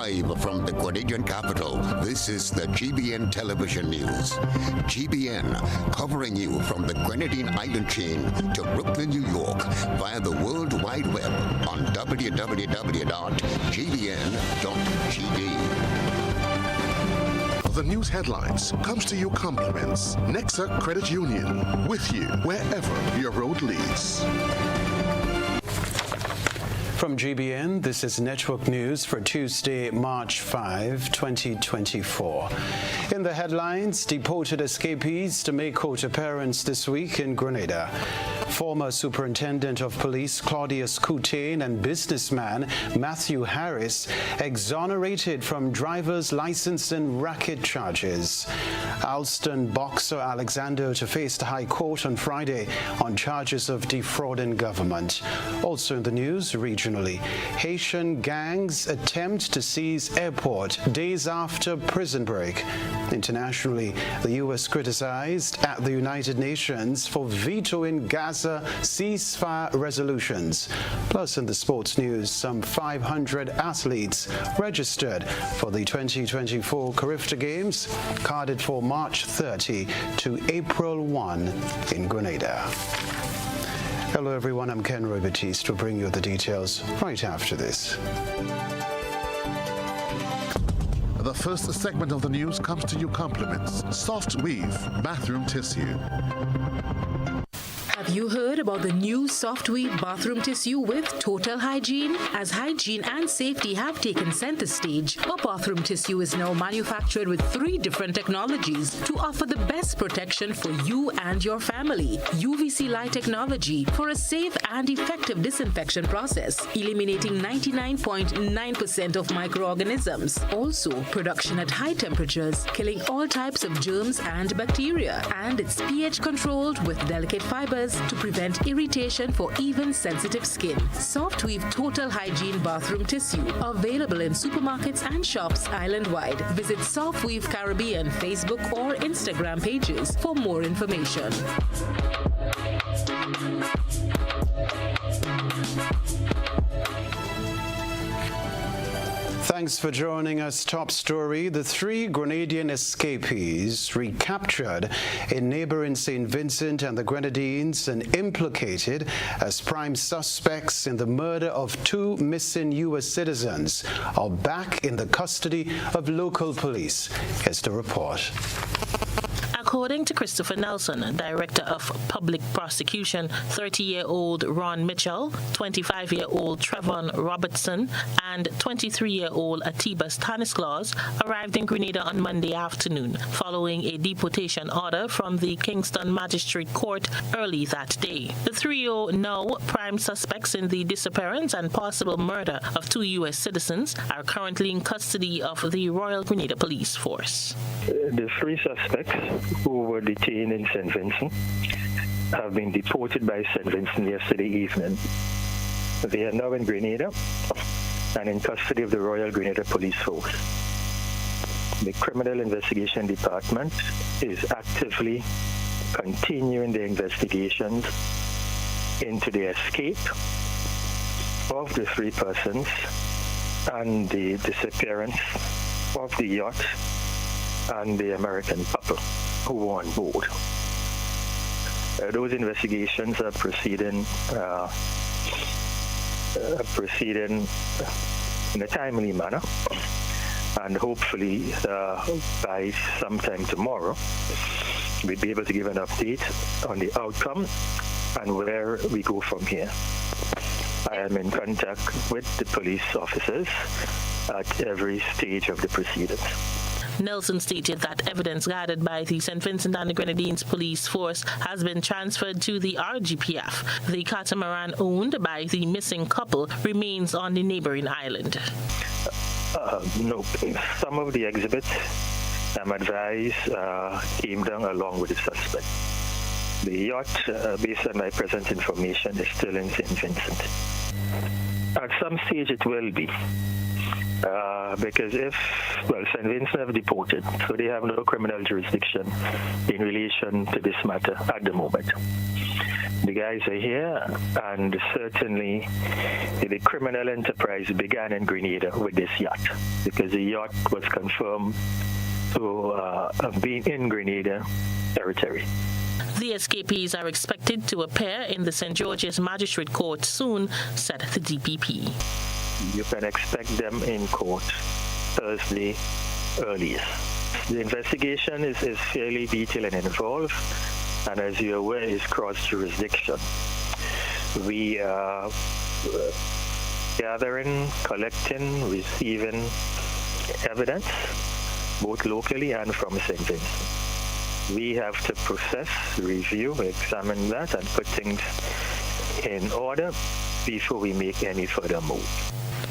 Live from the Grenadian capital, this is the GBN television news. GBN, covering you from the Grenadine Island chain to Brooklyn, New York, via the World Wide Web on www.gbn.gd. The news headlines comes to you compliments Nexa Credit Union, with you wherever your road leads. From GBN, this is Network News for Tuesday, March 5, 2024. In the headlines, deported escapees to make court appearance this week in Grenada. Former Superintendent of Police Claudius Coutain and businessman Matthew Harris exonerated from driver's license and racket charges. Alston boxer Alexander to face the High Court on Friday on charges of defrauding government. Also in the news, regionally, Haitian gangs attempt to seize airport days after prison break. Internationally, the U.S. criticized at the United Nations for vetoing Gaza ceasefire resolutions. Plus, in the sports news, some 500 athletes registered for the 2024 Carifta Games, carded for March 30 to April 1 in Grenada. Hello everyone, I'm Kenroy Baptiste. We'll bring you the details right after this. The first segment of the news comes to you compliments Soft Weave Bathroom Tissue. Have you heard about the new Soft Weave bathroom tissue with total hygiene? As hygiene and safety have taken center stage, our bathroom tissue is now manufactured with 3 different technologies to offer the best protection for you and your family. UVC light technology for a safe and effective disinfection process, eliminating 99.9% of microorganisms. Also, production at high temperatures, killing all types of germs and bacteria. And it's pH controlled with delicate fibers to prevent irritation for even sensitive skin. Soft Weave Total Hygiene Bathroom Tissue, available in supermarkets and shops island-wide. Visit Soft Weave Caribbean Facebook or Instagram pages for more information. Thanks for joining us. Top story: the 3 Grenadian escapees recaptured in neighboring St. Vincent and the Grenadines and implicated as prime suspects in the murder of 2 missing U.S. citizens are back in the custody of local police. Here's the report. According to Christopher Nelson, Director of Public Prosecution, 30-year-old Ron Mitchell, 25-year-old Trevon Robertson, and 23-year-old Atiba Stanislaus arrived in Grenada on Monday afternoon, following a deportation order from the Kingston Magistrate Court early that day. The trio, now prime suspects in the disappearance and possible murder of 2 U.S. citizens, are currently in custody of the Royal Grenada Police Force. The 3 suspects who were detained in St. Vincent have been deported by St. Vincent yesterday evening. They are now in Grenada and in custody of the Royal Grenada Police Force. The Criminal Investigation Department is actively continuing the investigations into the escape of the 3 persons and the disappearance of the yacht and the American couple who were on board. Those investigations are proceeding in a timely manner, and hopefully by sometime tomorrow we'll be able to give an update on the outcome and where we go from here. I am in contact with the police officers at every stage of the proceedings. Nelson stated that evidence gathered by the St. Vincent and the Grenadines police force has been transferred to the RGPF. The catamaran owned by the missing couple remains on the neighboring island. No, some of the exhibits, I'm advised, came down along with the suspect. The yacht, based on my present information, is still in St. Vincent. At some stage it will be. Because St. Vincent have deported, so they have no criminal jurisdiction in relation to this matter at the moment. The guys are here, and certainly the criminal enterprise began in Grenada with this yacht, because the yacht was confirmed to have been in Grenada territory. The escapees are expected to appear in the St. George's Magistrate Court soon, said the DPP. You can expect them in court Thursday earliest. The investigation is fairly detailed and involved, and as you're aware, is cross-jurisdiction. We are gathering, collecting, receiving evidence, both locally and from St. Vincent. We have to process, review, examine that, and put things in order before we make any further move.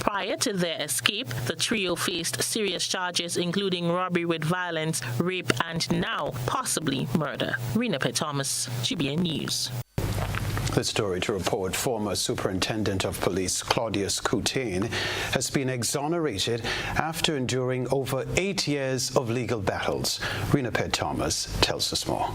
Prior to their escape, the trio faced serious charges including robbery with violence, rape, and now possibly murder. Rena P. Thomas, GBN News. The story to report former Superintendent of Police Claudius Coutain has been exonerated after enduring over 8 years of legal battles. Rena P. Thomas tells us more.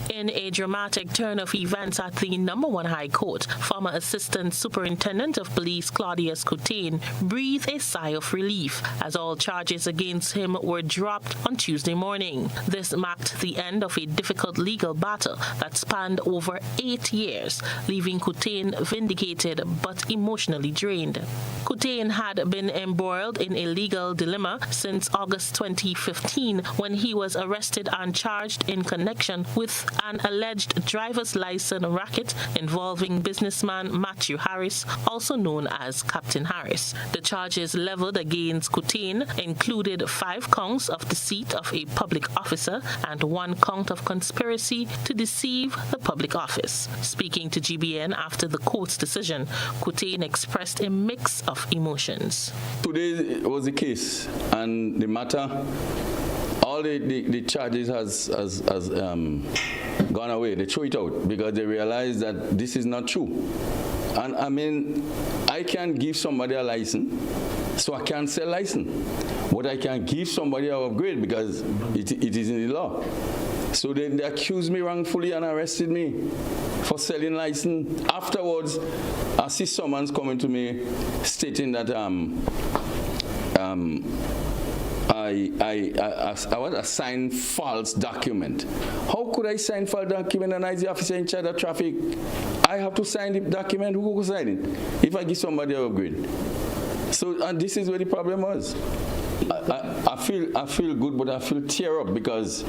In a dramatic turn of events at the No. 1 High Court, former Assistant Superintendent of Police Claudius Coutain breathed a sigh of relief as all charges against him were dropped on Tuesday morning. This marked the end of a difficult legal battle that spanned over 8 years, leaving Coutain vindicated but emotionally drained. Coutain had been embroiled in a legal dilemma since August 2015 when he was arrested and charged in connection with an alleged driver's license racket involving businessman Matthew Harris, also known as Captain Harris. The charges leveled against Coutain included 5 counts of deceit of a public officer and 1 count of conspiracy to deceive the public office. Speaking to GBN after the court's decision, Coutain expressed a mix of emotions. Today was the case, and the matter, all the charges has gone away. They threw it out because they realized that this is not true. And I mean, I can't give somebody a license, so I can't sell license. But I can give somebody an upgrade because it is in the law. So they accused me wrongfully and arrested me for selling license. Afterwards, I see someone's coming to me stating that I was assigned false document. How could I sign false document and I the officer in charge of traffic? I have to sign the document. Who will sign it? If I give somebody an upgrade. So, and this is where the problem was. I feel good, but I feel tear up because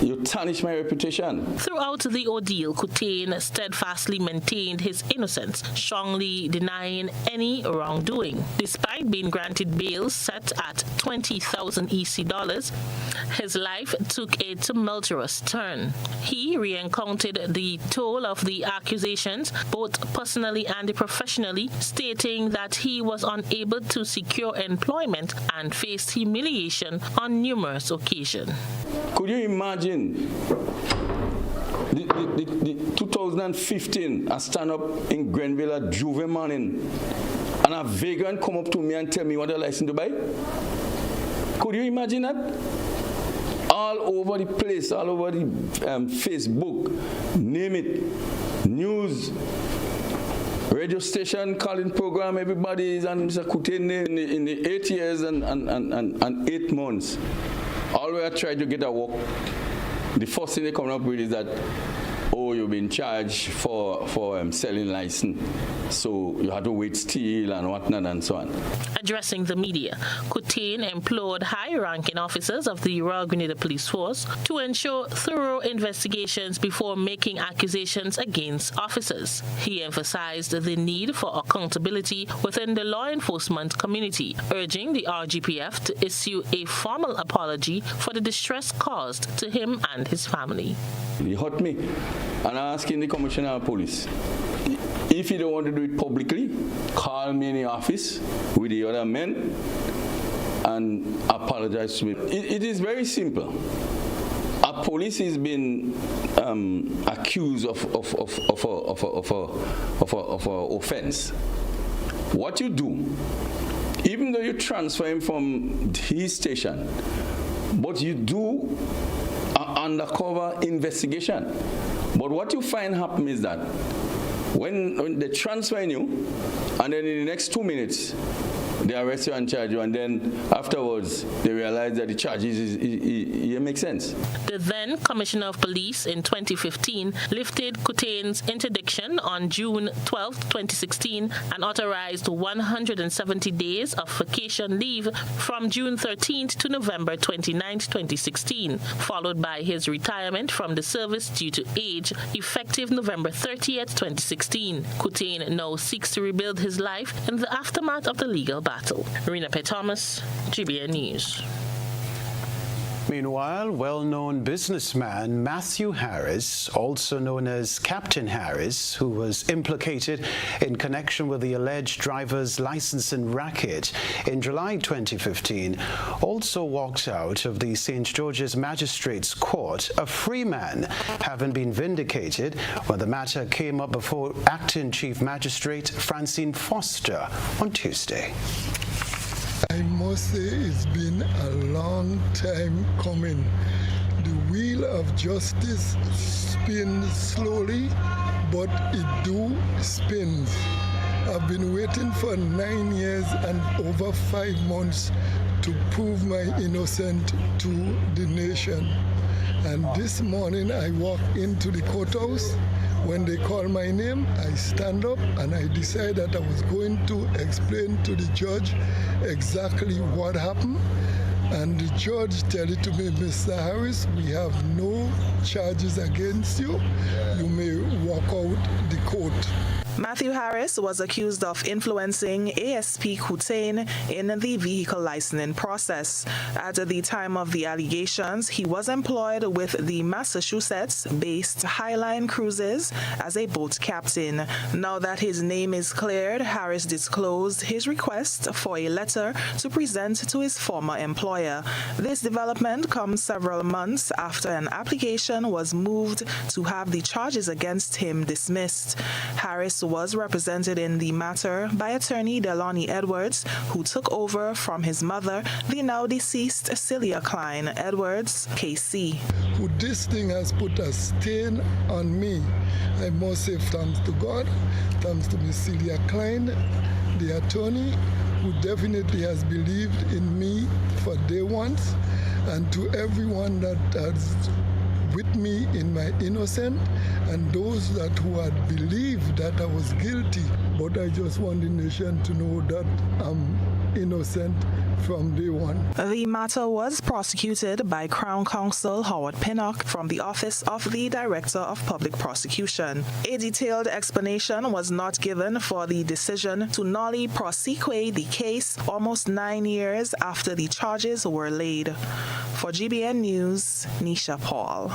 you tarnish my reputation. Throughout the ordeal, Coutain steadfastly maintained his innocence, strongly denying any wrongdoing. Despite being granted bail set at $20,000 EC, his life took a tumultuous turn. He re-encountered the toll of the accusations, both personally and professionally, stating that he was unable to secure employment and faced humiliation on numerous occasions. Could you imagine the 2015, I stand up in Grenville at Juve morning, and a vagrant come up to me and tell me what a license to buy? Could you imagine that? All over the place, all over the Facebook, name it, news, radio station, calling program, everybody is on Mr. Coutain in the 8 years and 8 months. All we are trying to get a work. The first thing they come up with is that, oh, you've been charged for selling license, so you have to wait still and whatnot and so on. Addressing the media, Coutain implored high-ranking officers of the Royal Grenada Police Force to ensure thorough investigations before making accusations against officers. He emphasized the need for accountability within the law enforcement community, urging the RGPF to issue a formal apology for the distress caused to him and his family. He hurt me, and I'm asking the Commissioner of Police, if you don't want to do it publicly, call me in the office with the other men and apologize to me. It is very simple. A police is being accused of an offense. What you do, even though you transfer him from his station, but you do undercover investigation. But what you find happen is that when they transfer you, and then in the next 2 minutes, they arrest you and charge you, and then afterwards they realize that the charges it makes sense. The then Commissioner of Police in 2015 lifted Kutein's interdiction on June 12, 2016, and authorized 170 days of vacation leave from June 13th to November 29th, 2016, followed by his retirement from the service due to age, effective November 30th, 2016. Kutein now seeks to rebuild his life in the aftermath of the legal battle. Rena P. Thomas, GBN News. Meanwhile, well-known businessman Matthew Harris, also known as Captain Harris, who was implicated in connection with the alleged driver's licensing racket in July 2015, also walked out of the St. George's Magistrates Court a free man, having been vindicated when the matter came up before Acting Chief Magistrate Francine Foster on Tuesday. I must say it's been a long time coming. The wheel of justice spins slowly, but it do spins. I've been waiting for 9 years and over 5 months to prove my innocence to the nation. And this morning I walk into the courthouse. When they call my name, I stand up and I decide that I was going to explain to the judge exactly what happened. And the judge tell it to me, Mr. Harris, we have no charges against you. You may walk out the court. Matthew Harris was accused of influencing ASP Kutein in the vehicle licensing process. At the time of the allegations, he was employed with the Massachusetts-based Highline Cruises as a boat captain. Now that his name is cleared, Harris disclosed his request for a letter to present to his former employer. This development comes several months after an application was moved to have the charges against him dismissed. Harris was represented in the matter by attorney Delani Edwards, who took over from his mother, the now deceased Celia Klein Edwards, KC. Who this thing has put a stain on me. I must say thanks to God, thanks to Miss Celia Klein, the attorney, who definitely has believed in me for day one, and to everyone that has with me in my innocence, and those that who had believed that I was guilty. But I just want the nation to know that I'm innocent from day one. The matter was prosecuted by Crown Counsel Howard Pinnock from the Office of the Director of Public Prosecution. A detailed explanation was not given for the decision to nolly proseque the case almost 9 years after the charges were laid. For GBN News, Nisha Paul.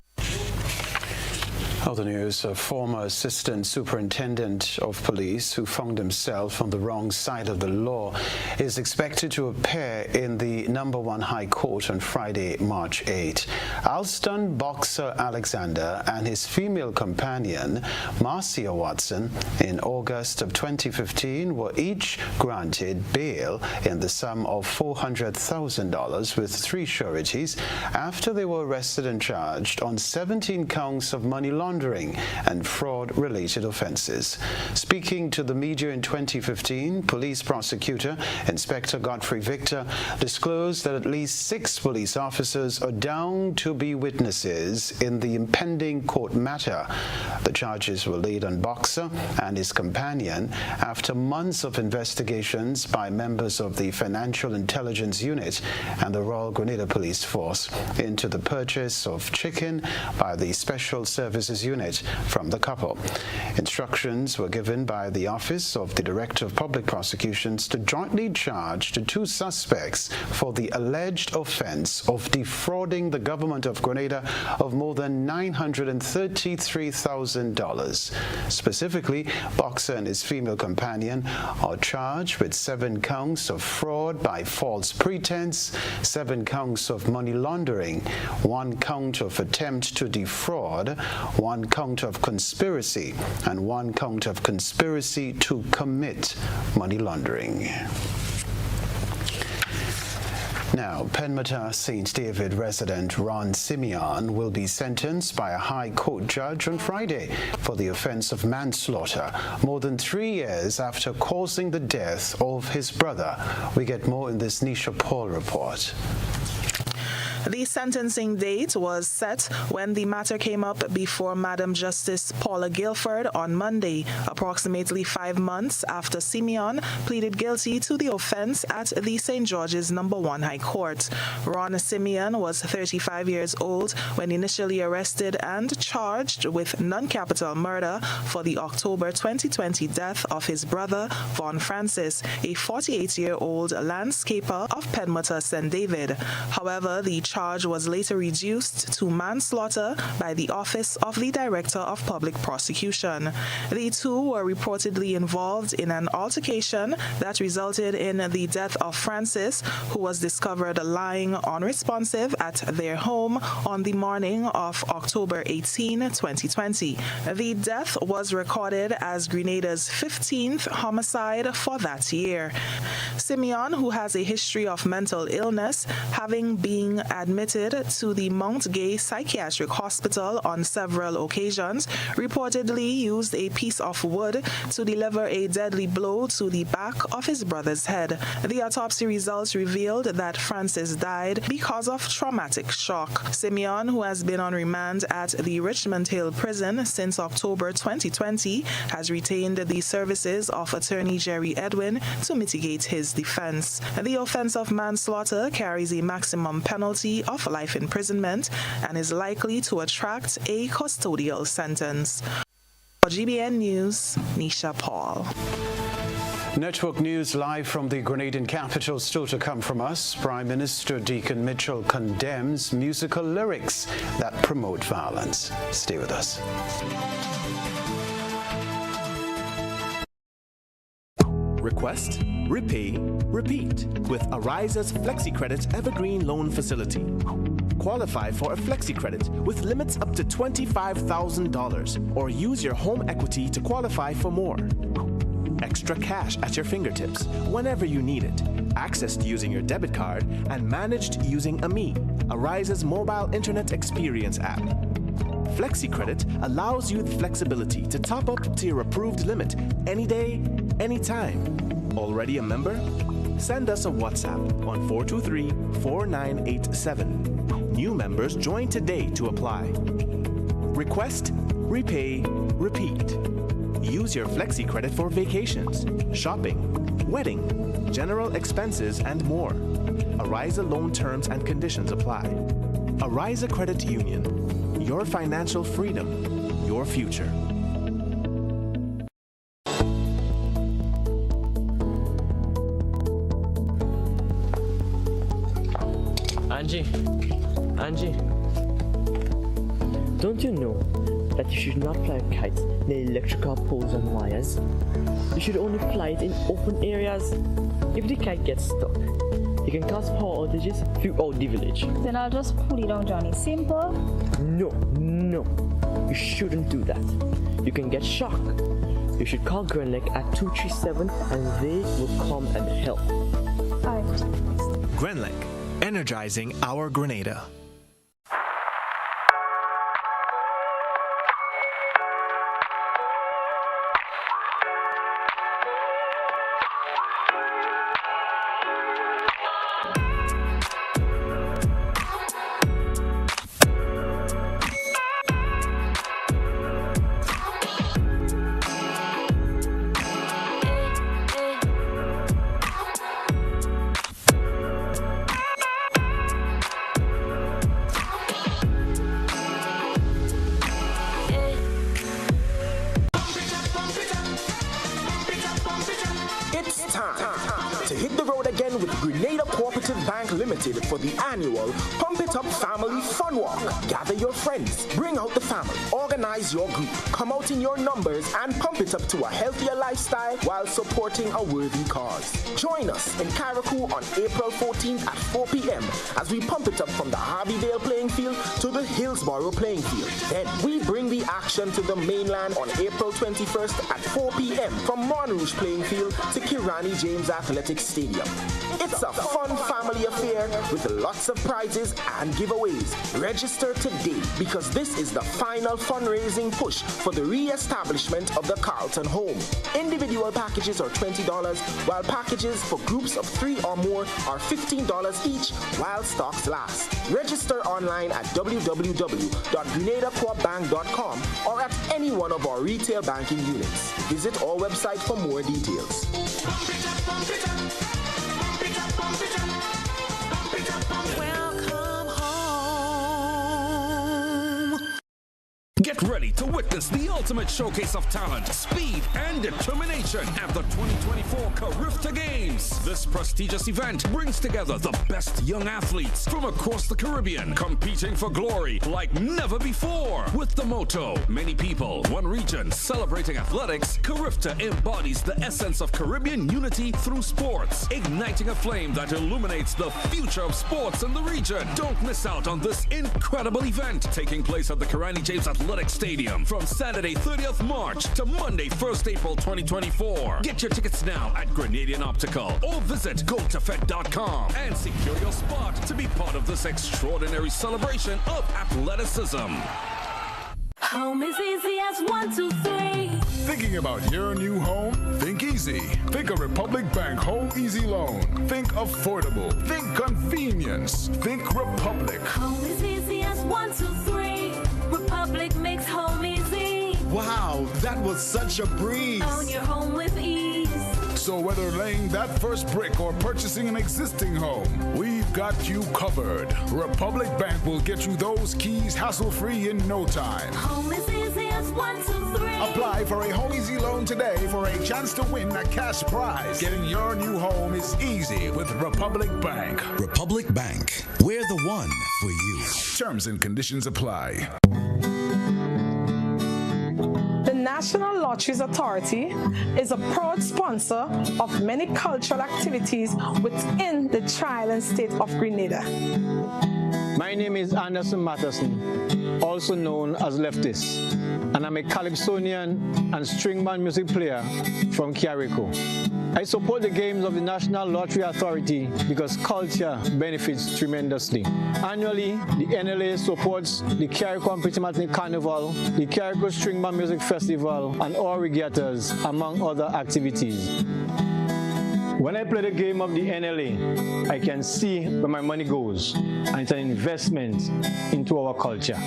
Other news, a former assistant superintendent of police who found himself on the wrong side of the law is expected to appear in the No. 1 High Court on Friday, March 8. Alston boxer Alexander and his female companion, Marcia Watson, in August of 2015 were each granted bail in the sum of $400,000 with 3 sureties after they were arrested and charged on 17 counts of money laundering and fraud-related offences. Speaking to the media in 2015, police prosecutor Inspector Godfrey Victor disclosed that at least 6 police officers are down to be witnesses in the impending court matter. The charges were laid on Boxer and his companion after months of investigations by members of the Financial Intelligence Unit and the Royal Grenada Police Force into the purchase of chicken by the Special Services Unit from the couple. Instructions were given by the Office of the Director of Public Prosecutions to jointly charge the 2 suspects for the alleged offense of defrauding the government of Grenada of more than $933,000. Specifically, Boxer and his female companion are charged with 7 counts of fraud by false pretense, 7 counts of money laundering, 1 count of attempt to defraud, 1 count of conspiracy, and 1 count of conspiracy to commit money laundering. Now, Penmata St. David resident Ron Simeon will be sentenced by a High Court judge on Friday for the offense of manslaughter, more than 3 years after causing the death of his brother. We get more in this Nisha Paul report. The sentencing date was set when the matter came up before Madam Justice Paula Guilford on Monday, approximately 5 months after Simeon pleaded guilty to the offense at the St. George's No. 1 High Court. Ron Simeon was 35 years old when initially arrested and charged with non-capital murder for the October 2020 death of his brother, Von Francis, a 48-year-old landscaper of Penmata St. David. However, the charge was later reduced to manslaughter by the Office of the Director of Public Prosecution. The two were reportedly involved in an altercation that resulted in the death of Francis, who was discovered lying unresponsive at their home on the morning of October 18, 2020. The death was recorded as Grenada's 15th homicide for that year. Simeon, who has a history of mental illness, having been admitted to the Mount Gay Psychiatric Hospital on several occasions, reportedly used a piece of wood to deliver a deadly blow to the back of his brother's head. The autopsy results revealed that Francis died because of traumatic shock. Simeon, who has been on remand at the Richmond Hill Prison since October 2020, has retained the services of attorney Jerry Edwin to mitigate his defense. The offense of manslaughter carries a maximum penalty of life imprisonment and is likely to attract a custodial sentence. For GBN News, Nisha Paul. Network News live from the Grenadian capital still to come from us. Prime Minister Deacon Mitchell condemns musical lyrics that promote violence. Stay with us. Request, repay, repeat with Ariza's FlexiCredit Evergreen Loan Facility. Qualify for a FlexiCredit with limits up to $25,000 or use your home equity to qualify for more. Extra cash at your fingertips whenever you need it, accessed using your debit card and managed using Ariza's mobile internet experience app. FlexiCredit allows you the flexibility to top up to your approved limit any day, anytime. Already a member? Send us a WhatsApp on 423-4987. New members join today to apply. Request, repay, repeat. Use your FlexiCredit for vacations, shopping, wedding, general expenses, and more. Ariza loan terms and conditions apply. Ariza Credit Union. Your financial freedom, your future. Angie, don't you know that you should not fly kites near electrical poles and wires? You should only fly it in open areas. If the kite gets stuck, it can cause power outages throughout the village. Then I'll just pull it down, Johnny. Simple. No. You shouldn't do that. You can get shocked. You should call Grenlec at 237 and they will come and help. Alright. Grenlec, energizing our Grenada. To hit the road again with Grenada Cooperative Bank Limited for the annual Pump Pump It Up Family Fun Walk. Gather your friends, bring out the family, organize your group, come out in your numbers and pump it up to a healthier lifestyle while supporting a worthy cause. Join us in Carriacou on April 14th at 4 p.m. as we pump it up from the Harveyvale playing field to the Hillsborough playing field. Then we bring the action to the mainland on April 21st at 4 p.m. from Montrouge playing field to Kirani James Athletic Stadium. It's a fun family affair with lots of prizes and giveaways. Register today because this is the final fundraising push for the re-establishment of the Carlton Home. Individual packages are $20, while packages for groups of 3 or more are $15 each while stocks last. Register online at www.grenadacoopbank.com or at any one of our retail banking units. Visit our website for more details. Welcome home. Get ready to witness the ultimate showcase of talent, speed, and determination at the 2024 Carifta Games. This prestigious event brings together the best young athletes from across the Caribbean, competing for glory like never before. With the motto, many people, one region, celebrating athletics, Carifta embodies the essence of Caribbean unity through sports, igniting a flame that illuminates the future of sports in the region. Don't miss out on this incredible event taking place at the Kirani James Athletic Stadium from Saturday 30th March to Monday 1st April 2024. Get your tickets now at Grenadian Optical or visit gotafed.com and secure your spot to be part of this extraordinary celebration of athleticism. Home is easy as 1, 2, 3. Thinking about your new home? Think easy. Think of Republic Bank Home Easy Loan. Think affordable. Think convenience. Think Republic. Home is easy as 1, 2, 3. Republic makes home easy. Wow, that was such a breeze. Own your home with ease. So whether laying that first brick or purchasing an existing home, we've got you covered. Republic Bank will get you those keys hassle-free in no time. Home is easy as 1, 2, 3. Apply for a Home Easy Loan today for a chance to win a cash prize. Getting your new home is easy with Republic Bank. Republic Bank, we're the one for you. Terms and conditions apply. The National Lotteries Authority is a proud sponsor of many cultural activities within the Tri-Island state of Grenada. My name is Anderson Matheson, also known as Baptiste, and I'm a calypsonian and string band music player from Carriacou. I support the games of the National Lottery Authority because culture benefits tremendously. Annually, the NLA supports the Carriacou and Petit Carnival, the Carriacou String Band Music Festival, and all regattas, among other activities. When I play the game of the NLA, I can see where my money goes, and it's an investment into our culture.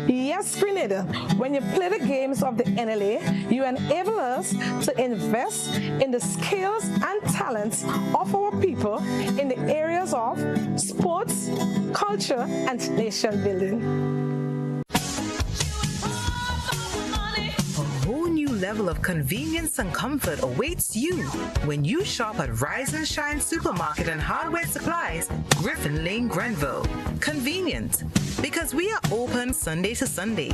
Yes, Grenada, when you play the games of the NLA, you enable us to invest in the skills and talents of our people in the areas of sports, culture, and nation building. Level of convenience and comfort awaits you when you shop at Rise and Shine Supermarket and Hardware Supplies, Griffin Lane, Grenville. Convenient, because we are open Sunday to Sunday.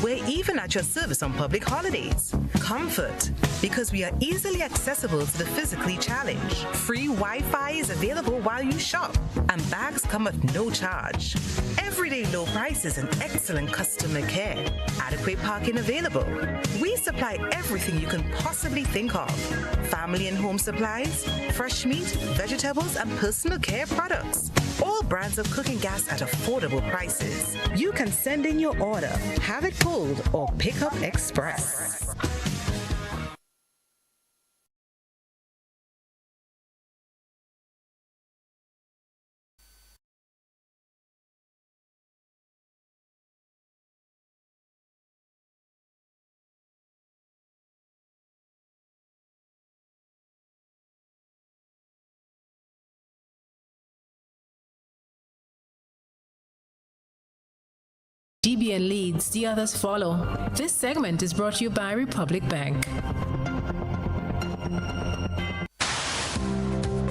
We're even at your service on public holidays. Comfort, because we are easily accessible to the physically challenged. Free Wi-Fi is available while you shop, and bags come at no charge. Everyday low prices and excellent customer care. Adequate parking available. We supply everything you can possibly think of. Family and home supplies, fresh meat, vegetables, and personal care products. All brands of cooking gas at affordable prices. You can send in your order, have it pulled, or pick up express. GBN leads, the others follow. This segment is brought to you by Republic Bank.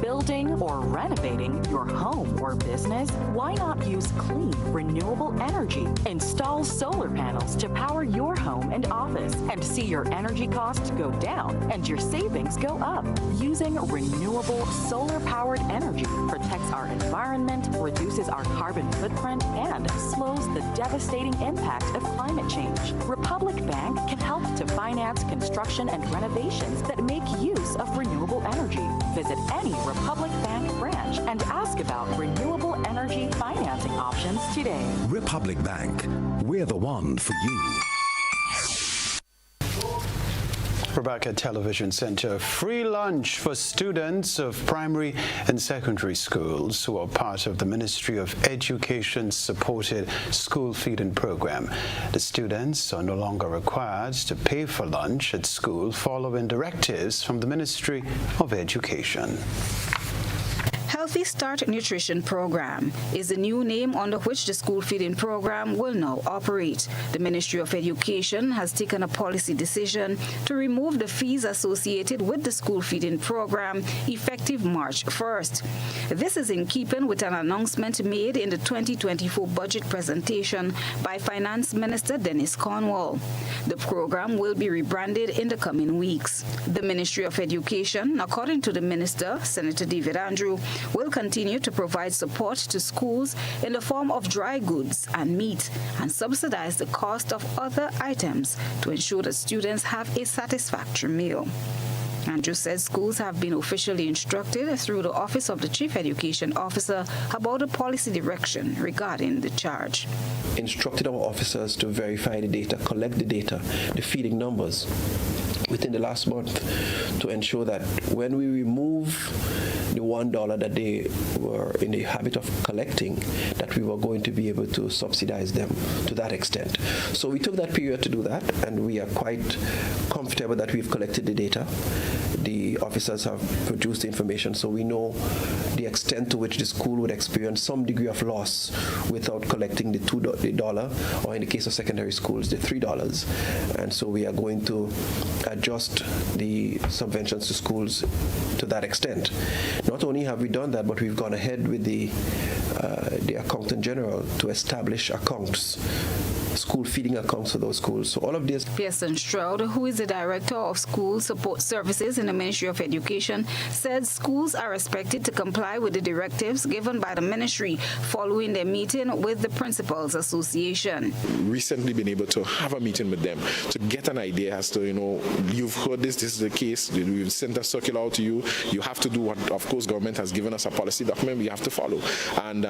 Build building or renovating your home or business? Why not use clean, renewable energy? Install solar panels to power your home and office and see your energy costs go down and your savings go up. Using renewable solar-powered energy protects our environment, reduces our carbon footprint, and slows the devastating impact of climate change. Republic Bank can help to finance construction and renovations that make use of renewable energy. Visit any Republic Bank branch and ask about renewable energy financing options today. Republic Bank, we're the one for you. We're back at Television Center. Free lunch for students of primary and secondary schools who are part of the Ministry of Education's supported school feeding program. The students are no longer required to pay for lunch at school following directives from the Ministry of Education. Healthy Start Nutrition Program is the new name under which the school feeding program will now operate. The Ministry of Education has taken a policy decision to remove the fees associated with the school feeding program effective March 1st. This is in keeping with an announcement made in the 2024 budget presentation by Finance Minister Dennis Cornwall. The program will be rebranded in the coming weeks. The Ministry of Education, according to the Minister, Senator David Andrew, will continue to provide support to schools in the form of dry goods and meat and subsidize the cost of other items to ensure that students have a satisfactory meal. Andrew says schools have been officially instructed through the Office of the Chief Education Officer about the policy direction regarding the charge. Instructed our officers to verify the data, collect the data, the feeding numbers within the last month to ensure that when we remove the $1 that they were in the habit of collecting, that we were going to be able to subsidize them to that extent. So we took that period to do that, and we are quite comfortable that we've collected the data. The officers have produced the information, so we know the extent to which the school would experience some degree of loss without collecting the $2, or in the case of secondary schools, the $3. And so we are going to adjust the subventions to schools to that extent. Not only have we done that, but we've gone ahead with the Accountant General to establish accounts, school feeding accounts for those schools. So all of this. Pearson Stroud, who is the Director of School Support Services in the Ministry of Education, said schools are expected to comply with the directives given by the ministry following their meeting with the Principals Association. Recently been able to have a meeting with them to get an idea as to, you've heard this is the case, we've sent a circular out to you, you have to do what, of course, government has given us a policy document we have to follow. And,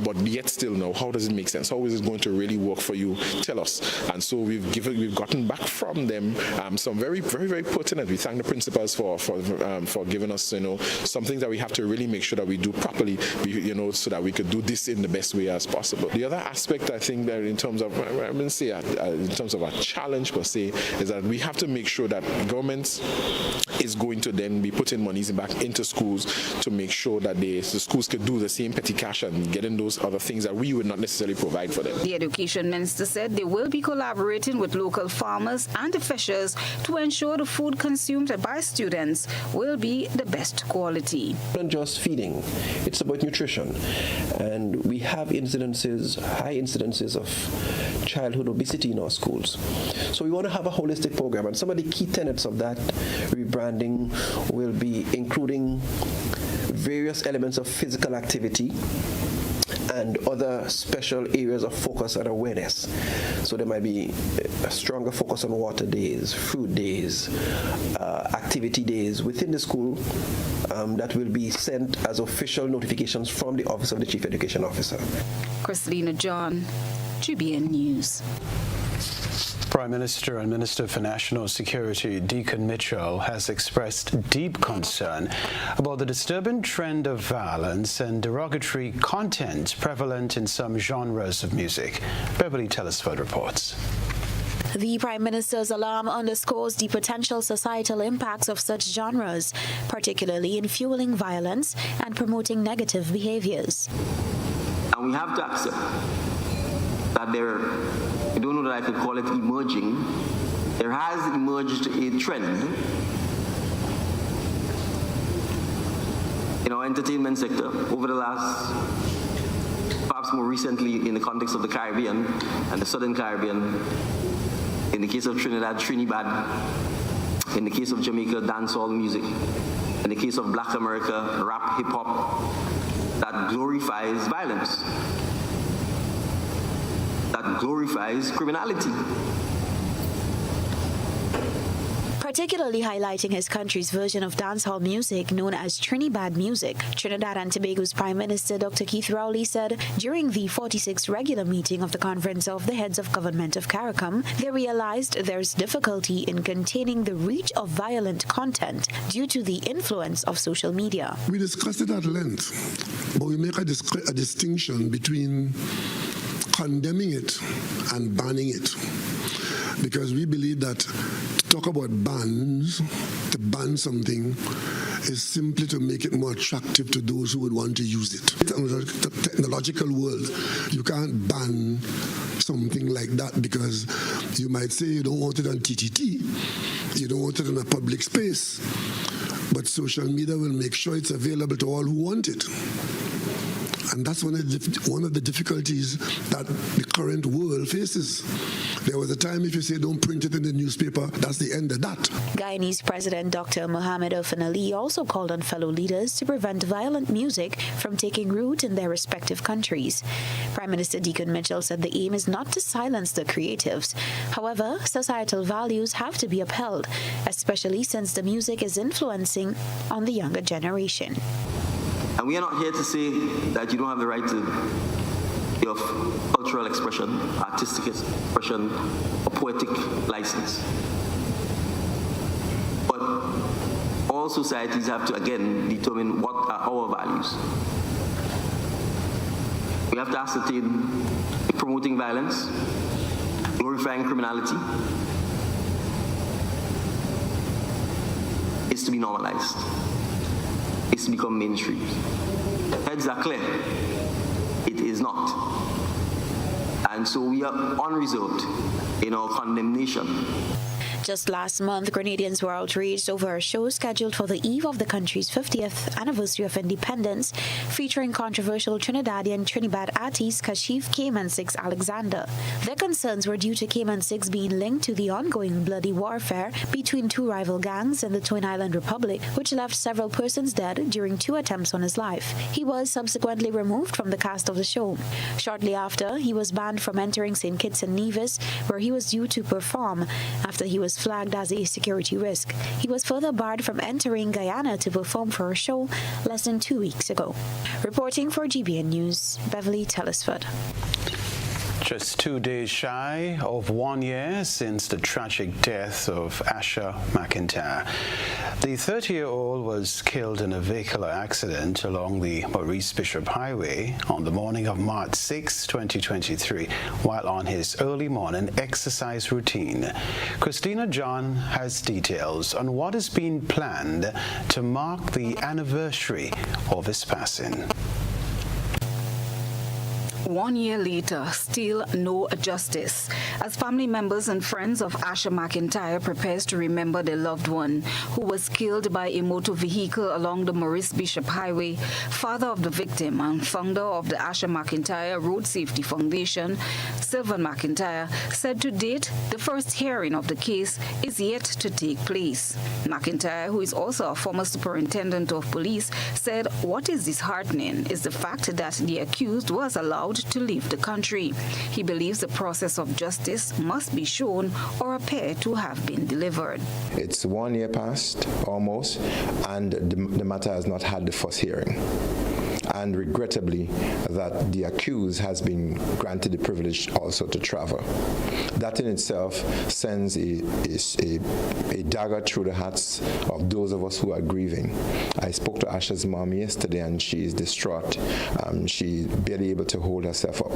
but yet still now, how does it make sense? How is it going to really work for you? Tell us. And so we've gotten back from them some very, very, very pertinent. We thank the principals for giving us, some things that we have to really make sure that we do properly, so that we could do this in the best way as possible. The other aspect, I think, that in terms of, in terms of a challenge per se, is that we have to make sure that government is going to then be putting monies back into schools to make sure that the schools could do the same petty cash and getting those other things that we would not necessarily provide for them. The Education Minister said they will be collaborating with local farmers and fishers to ensure the food consumed by students will be the best quality. Not just feeding, it's about nutrition. And we have high incidences of childhood obesity in our schools. So we want to have a holistic program, and some of the key tenets of that rebranding will be including various elements of physical activity and other special areas of focus and awareness. So there might be a stronger focus on water days, food days, activity days within the school that will be sent as official notifications from the Office of the Chief Education Officer. Christina John, GBN News. Prime Minister and Minister for National Security Deacon Mitchell has expressed deep concern about the disturbing trend of violence and derogatory content prevalent in some genres of music. Beverly Telesford reports. The Prime Minister's alarm underscores the potential societal impacts of such genres, particularly in fueling violence and promoting negative behaviors. And we have to accept that I don't know that I could call it emerging, there has emerged a trend in our entertainment sector over the last, perhaps more recently in the context of the Caribbean and the Southern Caribbean, in the case of Trinidad, in the case of Jamaica, dancehall music, in the case of Black America, rap, hip-hop, that glorifies violence, that glorifies criminality. Particularly highlighting his country's version of dancehall music known as Trinidad music, Trinidad and Tobago's Prime Minister Dr. Keith Rowley said during the 46th regular meeting of the Conference of the Heads of Government of CARICOM, they realized there's difficulty in containing the reach of violent content due to the influence of social media. We discussed it at length, but we make a distinction between condemning it and banning it, because we believe that to talk about bans, to ban something, is simply to make it more attractive to those who would want to use it. In the technological world, you can't ban something like that because you might say you don't want it on TTT, you don't want it in a public space, but social media will make sure it's available to all who want it. And that's one of the difficulties that the current world faces. There was a time if you say don't print it in the newspaper, that's the end of that. Guyanese President Dr. Mohamed Irfan Ali also called on fellow leaders to prevent violent music from taking root in their respective countries. Prime Minister Deacon Mitchell said the aim is not to silence the creatives. However, societal values have to be upheld, especially since the music is influencing on the younger generation. And we are not here to say that you don't have the right to your cultural expression, artistic expression, or poetic license. But all societies have to, again, determine what are our values. We have to ascertain if promoting violence, glorifying criminality, is to be normalized. It's to become mainstream. Heads are clear. It is not. And so we are unreserved in our condemnation. Just last month, Grenadians were outraged over a show scheduled for the eve of the country's 50th anniversary of independence, featuring controversial Trinidadian Trinidad artist Kashif Cayman 6 Alexander. Their concerns were due to Cayman 6 being linked to the ongoing bloody warfare between two rival gangs in the Twin Island Republic, which left several persons dead during 2 attempts on his life. He was subsequently removed from the cast of the show. Shortly after, he was banned from entering St. Kitts and Nevis, where he was due to perform after he was flagged as a security risk. He was further barred from entering Guyana to perform for a show less than 2 weeks ago. Reporting for GBN News, Beverly Telesford. Just 2 days shy of 1 year since the tragic death of Asha McIntyre. The 30-year-old was killed in a vehicular accident along the Maurice Bishop Highway on the morning of March 6, 2023, while on his early morning exercise routine. Christina John has details on what is being planned to mark the anniversary of his passing. 1 year later, still no justice. As family members and friends of Asha McIntyre prepares to remember their loved one who was killed by a motor vehicle along the Maurice Bishop Highway, father of the victim and founder of the Asha McIntyre Road Safety Foundation, Sylvan McIntyre, said to date the first hearing of the case is yet to take place. McIntyre, who is also a former superintendent of police, said what is disheartening is the fact that the accused was allowed to leave the country. He believes the process of justice must be shown or appear to have been delivered. It's 1 year past, almost, and the matter has not had the first hearing. And regrettably, that the accused has been granted the privilege also to travel. That in itself sends a dagger through the hearts of those of us who are grieving. I spoke to Asha's mom yesterday and she is distraught. She's barely able to hold herself up.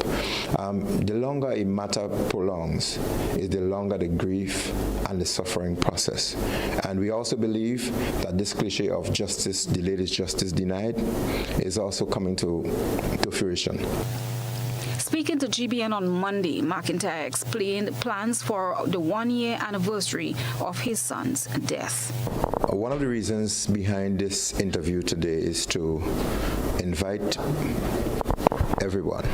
The longer a matter prolongs, is the longer the grief and the suffering process. And we also believe that this cliche of justice delayed is justice denied is also coming to fruition. Speaking to GBN on Monday, McIntyre explained plans for the one-year anniversary of his son's death. One of the reasons behind this interview today is to invite everyone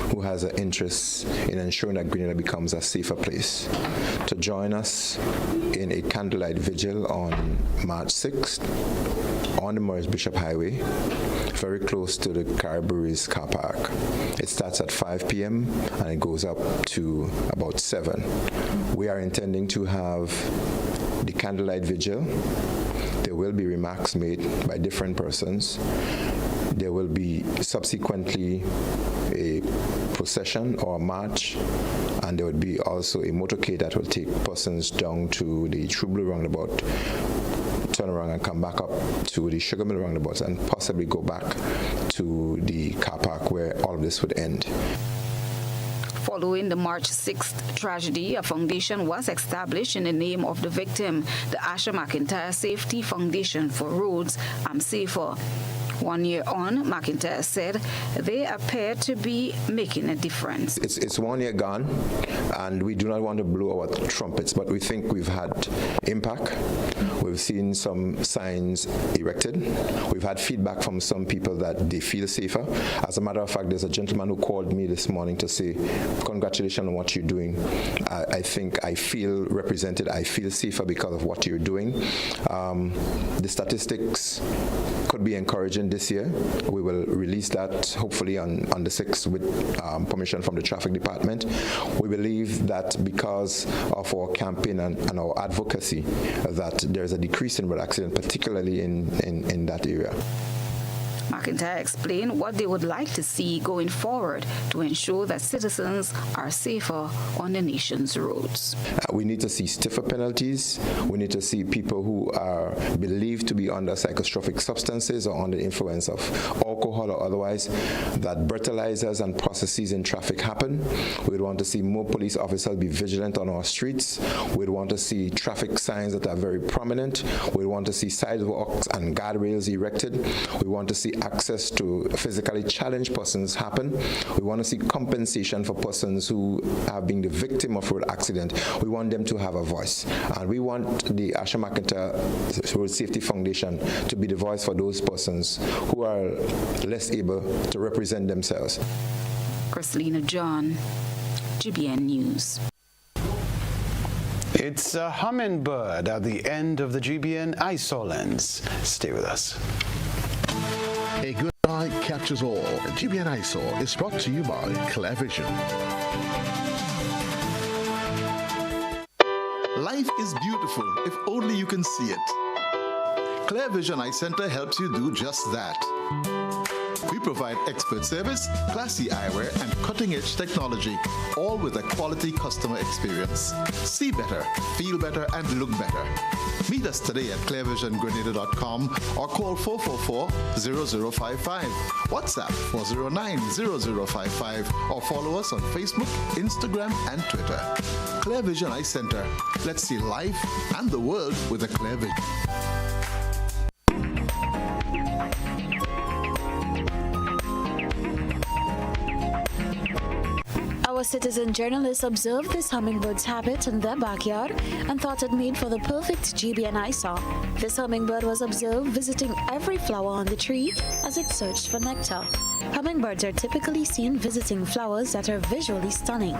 who has an interest in ensuring that Grenada becomes a safer place to join us in a candlelight vigil on March 6th on the Morris Bishop Highway, very close to the Caribou's car park. It starts at 5 p.m. and it goes up to about 7. We are intending to have the candlelight vigil. There will be remarks made by different persons. There will be subsequently a procession or a march, and there would be also a motorcade that will take persons down to the True Blue roundabout, turn around and come back up to the Sugar Mill roundabout, and possibly go back to the car park where all of this would end. Following the March 6th tragedy, a foundation was established in the name of the victim, the Asha McIntyre Safety Foundation for Roads I'm Safer. 1 year on, McIntyre said they appear to be making a difference. It's 1 year gone, and we do not want to blow our trumpets, but we think we've had impact. We've seen some signs erected. We've had feedback from some people that they feel safer. As a matter of fact, there's a gentleman who called me this morning to say, congratulations on what you're doing. I think I feel represented. I feel safer because of what you're doing. The statistics could be encouraging this year. We will release that hopefully on the 6th with permission from the traffic department. We believe that because of our campaign and our advocacy, that there's a decrease in road accident, particularly in that area. McIntyre explained what they would like to see going forward to ensure that citizens are safer on the nation's roads. We need to see stiffer penalties. We need to see people who are believed to be under psychotropic substances or under the influence of alcohol or otherwise, that breathalyzers and processes in traffic happen. We'd want to see more police officers be vigilant on our streets. We'd want to see traffic signs that are very prominent. We want to see sidewalks and guardrails erected. We want to see access to physically challenged persons happen. We want to see compensation for persons who have been the victim of road accident. We want them to have a voice. And we want the Asha McIntyre Road Safety Foundation to be the voice for those persons who are less able to represent themselves. Chrislina John, GBN News. It's a hummingbird at the end of the GBN ISO lens. Stay with us. A good eye catches all. GBN ISO is brought to you by Clear Vision. Life is beautiful if only you can see it. Clear Vision Eye Center helps you do just that. We provide expert service, classy eyewear, and cutting-edge technology, all with a quality customer experience. See better, feel better, and look better. Meet us today at clearvisiongrenada.com or call 444-0055, WhatsApp 409-0055, or follow us on Facebook, Instagram, and Twitter. Clear Vision Eye Center. Let's see life and the world with a clear vision. Our citizen journalists observed this hummingbird's habit in their backyard and thought it made for the perfect GBN eye saw. This hummingbird was observed visiting every flower on the tree as it searched for nectar. Hummingbirds are typically seen visiting flowers that are visually stunning.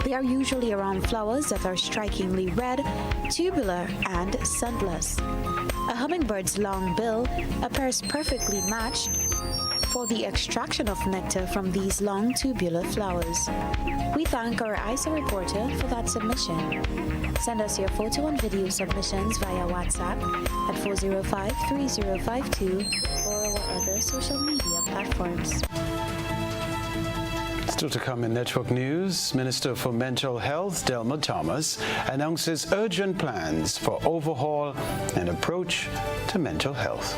They are usually around flowers that are strikingly red, tubular, and scentless. A hummingbird's long bill appears perfectly matched for the extraction of nectar from these long tubular flowers. We thank our ISO reporter for that submission. Send us your photo and video submissions via WhatsApp at 405-3052 or our other social media platforms. Still to come in Network News, Minister for Mental Health, Delma Thomas, announces urgent plans for overhaul and approach to mental health.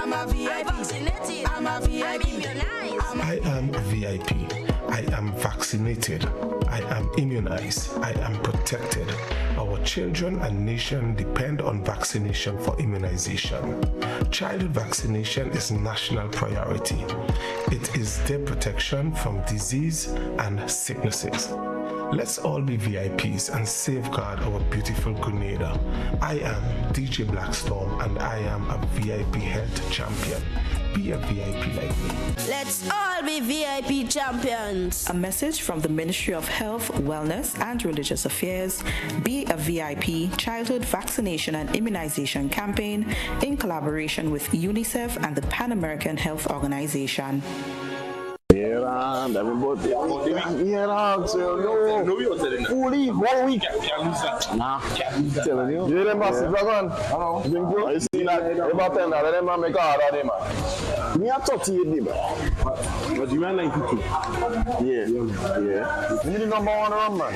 I'm a VIP. I'm a VIP. I am VIP. I am vaccinated. I am immunized. I am protected. Our children and nation depend on vaccination for immunization. Childhood vaccination is national priority. It is their protection from disease and sicknesses. Let's all be VIPs and safeguard our beautiful Grenada. I am DJ Blackstorm and I am a VIP health champion. Be a VIP like me. Let's all be VIP champions. A message from the Ministry of Health, Wellness and Religious Affairs, Be a VIP Childhood Vaccination and Immunization Campaign in collaboration with UNICEF and the Pan American Health Organization. Everybody. Fully 1 week. Nah, telling you. You remember Dragon? Hello. I see that about 10. I remember make a hard man. Me a 38 but you are 92. Yeah. You need the number 1 run, man.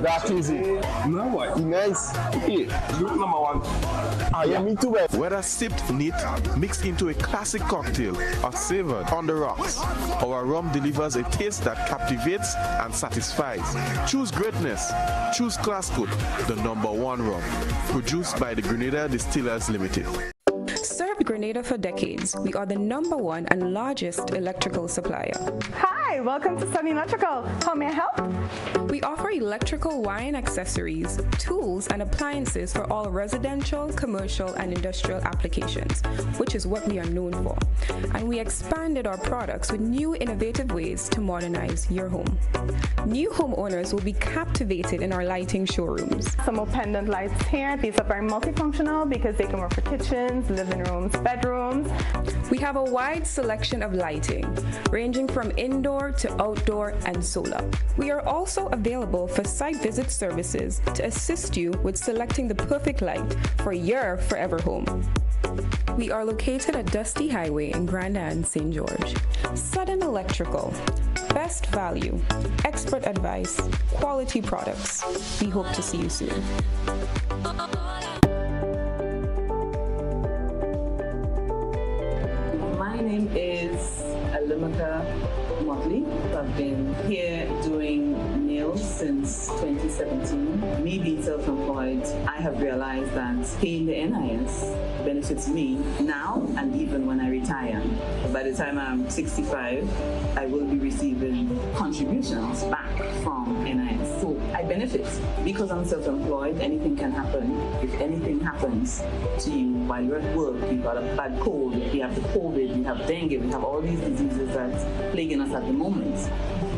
That is it. No what? Nice. Yeah. You number 1. Yeah, me too. Whether sipped neat, mixed into a classic cocktail, or savored on the rocks, our rum delivers a taste that captivates and satisfies. Choose greatness. Choose Classcoat, the number 1 rum. Produced by the Grenada Distillers Limited. Served Grenada for decades. We are the number 1 and largest electrical supplier. Hi, welcome to Sunny Electrical. How may I help? We offer electrical wire accessories, tools, and appliances for all residential, commercial, and industrial applications, which is what we are known for. And we expanded our products with new innovative ways to modernize your home. New homeowners will be captivated in our lighting showrooms. Some more pendant lights here. These are very multifunctional because they can work for kitchens, living rooms, bedrooms. We have a wide selection of lighting, ranging from indoor to outdoor and solar. We are also available for site visit services to assist you with selecting the perfect light for your forever home. We are located at Dusty Highway in Grand Anse, St. George. Sudden Electrical. Best value, expert advice, quality products. We hope to see you soon. My name is Alimaka Motley. I've been here doing nails since 2017. Me being self-employed, I have realized that paying the NIS benefits me now and even when I retire. By the time I'm 65, I will be receiving contributions back from NIS. So I benefit because I'm self-employed. Anything can happen. If anything happens to you while you're at work, you've got a bad cold, you have the COVID, you have dengue, we have all these diseases that's plaguing us at the moment.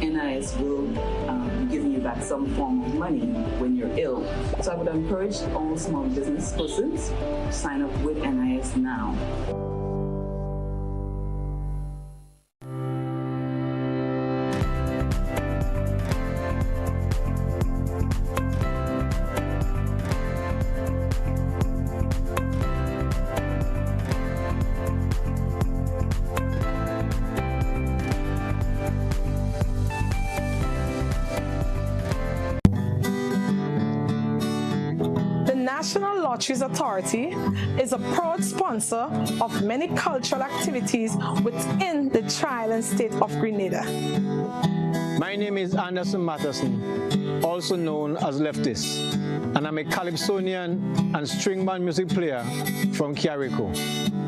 NIS will be giving you back some form of money when you're ill. So I would encourage all small business persons to sign up with NIS now. National Lotteries Authority is a proud sponsor of many cultural activities within the Tri-Island state of Grenada. My name is Anderson Matterson, also known as Baptiste, and I'm a calypsonian and string band music player from Carrico.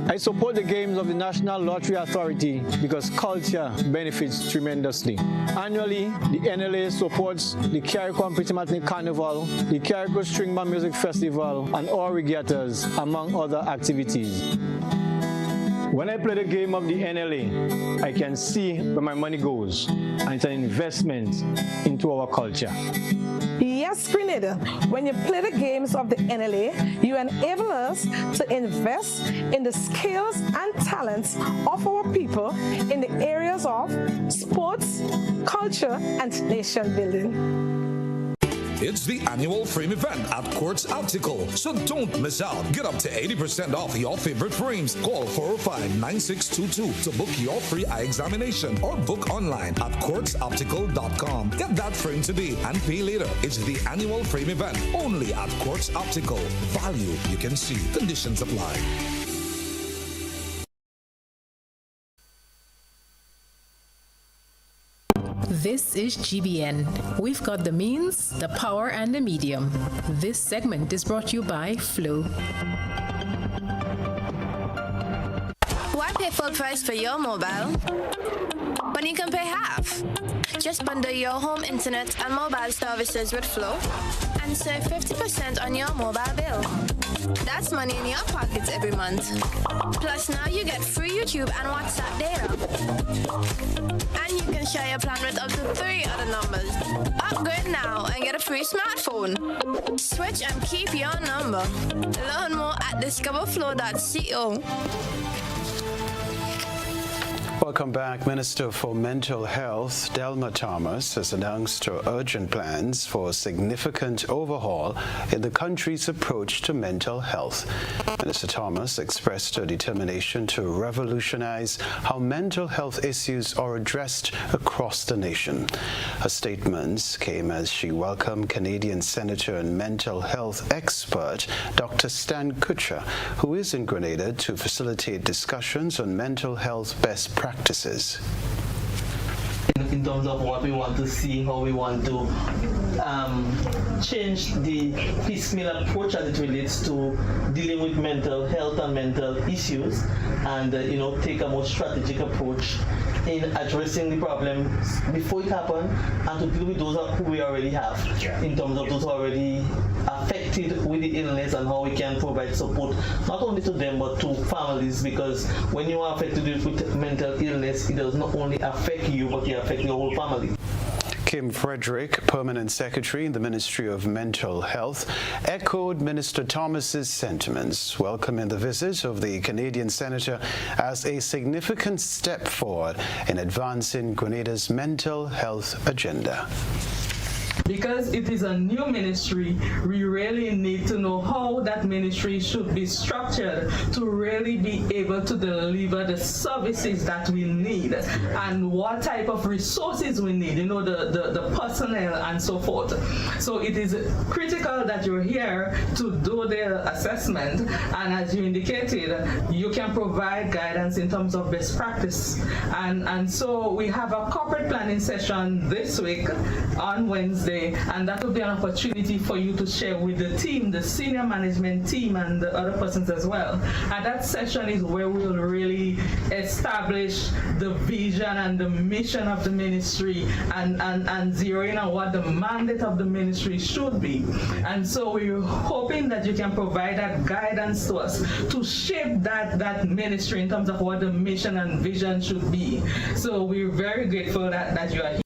I support the games of the National Lottery Authority because culture benefits tremendously. Annually, the NLA supports the Carrico and Pittimatney Carnival, the Carrico String Band Music Festival, and all regattas, among other activities. When I play the game of the NLA, I can see where my money goes, and it's an investment into our culture. Yes, Grenada, when you play the games of the NLA, you enable us to invest in the skills and talents of our people in the areas of sports, culture, and nation building. It's the annual frame event at Quartz Optical, so don't miss out. Get up to 80% off your favorite frames. Call 405-9622 to book your free eye examination or book online at quartzoptical.com. Get that frame today and pay later. It's the annual frame event only at Quartz Optical. Value you can see. Conditions apply. This is GBN. We've got the means, the power, and the medium. This segment is brought to you by Flow. Why pay full price for your mobile when you can pay half? Just bundle your home internet and mobile services with Flow and save 50% on your mobile bill. That's money in your pockets every month. Plus now you get free YouTube and WhatsApp data. And you can share your plan with up to 3 other numbers. Upgrade now and get a free smartphone. Switch and keep your number. Learn more at discoverflow.co. Welcome back. Minister for Mental Health, Delma Thomas, has announced her urgent plans for a significant overhaul in the country's approach to mental health. Minister Thomas expressed her determination to revolutionize how mental health issues are addressed across the nation. Her statements came as she welcomed Canadian Senator and mental health expert Dr. Stan Kutcher, who is in Grenada to facilitate discussions on mental health best practices. In terms of what we want to see, how we want to change the piecemeal approach as it relates to dealing with mental health and mental issues, and take a more strategic approach in addressing the problems before it happens, and to deal with those who we already have, in terms of those who are already affected with the illness, and how we can provide support not only to them but to families, because when you are affected with mental illness, it does not only affect you but it affects your whole family. Kim Frederick, Permanent Secretary in the Ministry of Mental Health, echoed Minister Thomas's sentiments, welcoming the visit of the Canadian Senator as a significant step forward in advancing Grenada's mental health agenda. Because it is a new ministry, we really need to know how that ministry should be structured to really be able to deliver the services that we need and what type of resources we need, the personnel and so forth. So it is critical that you're here to do the assessment, and as you indicated, you can provide guidance in terms of best practice. And so we have a corporate planning session this week on Wednesday, and that will be an opportunity for you to share with the team, the senior management team, and the other persons as well. And that session is where we will really establish the vision and the mission of the ministry, and zero in on what the mandate of the ministry should be. And so we're hoping that you can provide that guidance to us to shape that ministry in terms of what the mission and vision should be. So we're very grateful that you are here.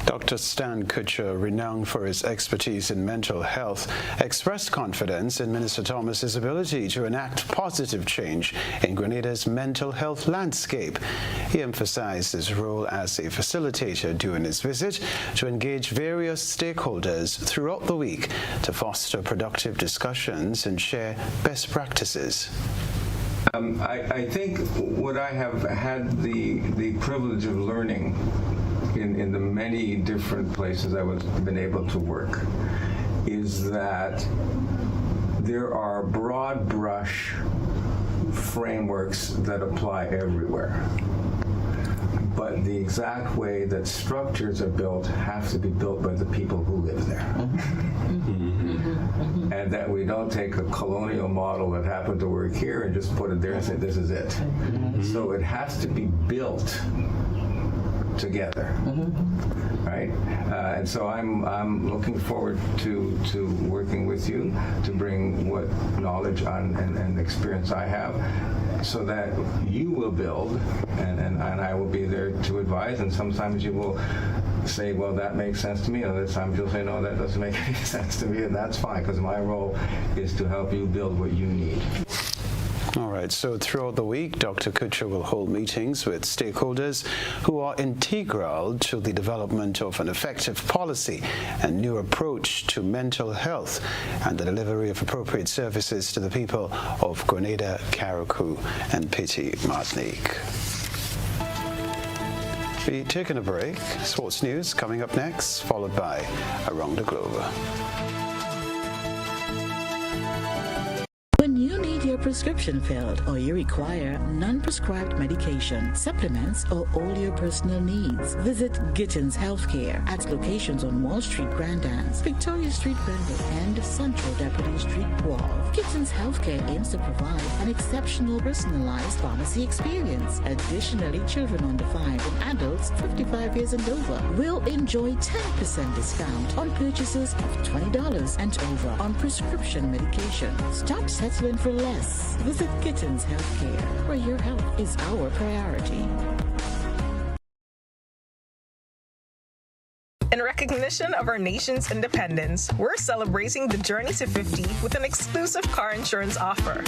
Dr. Stan Kutcher, renowned for his expertise in mental health, expressed confidence in Minister Thomas's ability to enact positive change in Grenada's mental health landscape. He emphasized his role as a facilitator during his visit to engage various stakeholders throughout the week to foster productive discussions and share best practices. I think what I have had the privilege of learning in the many different places I've been able to work is that there are broad brush frameworks that apply everywhere. But the exact way that structures are built have to be built by the people who live there. And that we don't take a colonial model that happened to work here and just put it there and say, this is it. So it has to be built together, right? And so I'm looking forward to working with you to bring what knowledge and experience I have, so that you will build, and I will be there to advise. And sometimes you will say, well, that makes sense to me. Other times you'll say, no, that doesn't make any sense to me, and that's fine, because my role is to help you build what you need. All right, so throughout the week, Dr. Kutcher will hold meetings with stakeholders who are integral to the development of an effective policy and new approach to mental health and the delivery of appropriate services to the people of Grenada, Carriacou, and Petite Martinique. We're taking a break. Sports news coming up next, followed by Around the Globe. When you need your prescription filled, or you require non-prescribed medication, supplements, or all your personal needs, visit Gittins Healthcare at locations on Wall Street, Grand Anse, Victoria Street, Granville, and Central Deputy Street, Wall. Gittins Healthcare aims to provide an exceptional personalized pharmacy experience. Additionally, children under 5 and adults 55 years and over will enjoy 10% discount on purchases of $20 and over on prescription medication. Stop settling for less. Visit Gittins Healthcare, where your health is our priority. In recognition of our nation's independence, we're celebrating the journey to 50 with an exclusive car insurance offer.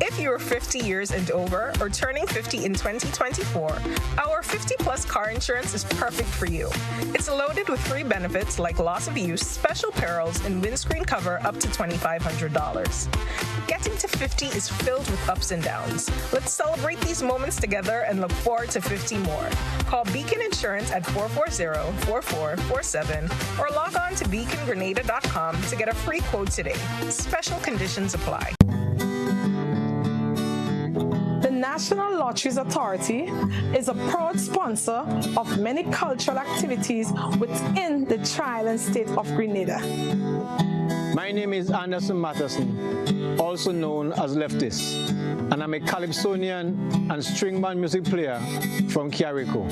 If you are 50 years and over or turning 50 in 2024, our 50-plus car insurance is perfect for you. It's loaded with free benefits like loss of use, special perils, and windscreen cover up to $2,500. Getting to 50 is filled with ups and downs. Let's celebrate these moments together and look forward to 50 more. Call Beacon Insurance at 440-4447 or log on to beacongrenada.com to get a free quote today. Special conditions apply. The National Lotteries Authority is a proud sponsor of many cultural activities within the Tri-Island state of Grenada. My name is Anderson Matheson, also known as Baptiste, and I'm a calypsonian and string band music player from Carrico.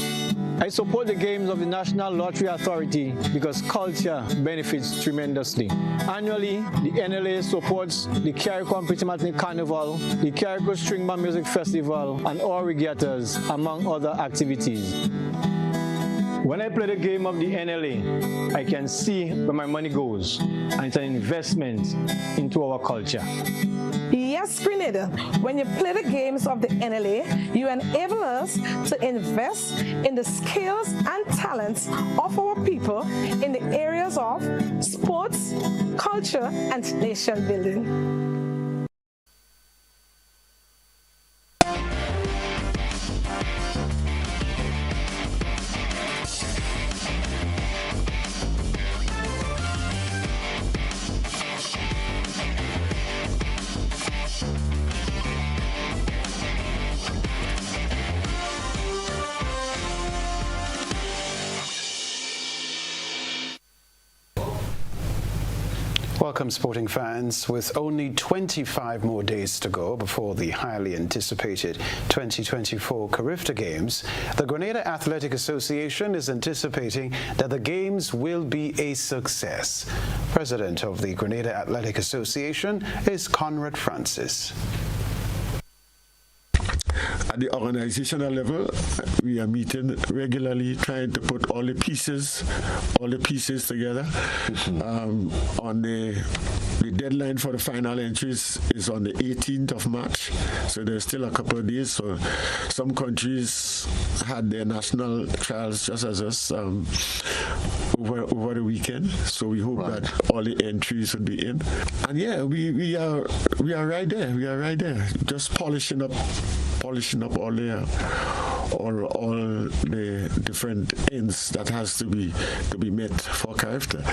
I support the games of the National Lottery Authority because culture benefits tremendously. Annually, the NLA supports the Carrico and Pittimatney Carnival, the Carrico String Band Music Festival, and all regattas, among other activities. When I play the game of the NLA, I can see where my money goes, and it's an investment into our culture. Yes, Grenada, when you play the games of the NLA, you enable us to invest in the skills and talents of our people in the areas of sports, culture, and nation building. Welcome, sporting fans. With only 25 more days to go before the highly anticipated 2024 Carifta Games, the Grenada Athletic Association is anticipating that the Games will be a success. President of the Grenada Athletic Association is Conrad Francis. At the organizational level, we are meeting regularly, trying to put all the pieces together. On the deadline for the final entries is on the 18th of March, so there's still a couple of days. So some countries had their national trials just as us over the weekend. So we hope that all the entries would be in. And yeah, we are right there. We are right there, just polishing up all the different ends that has to be met for Carifta.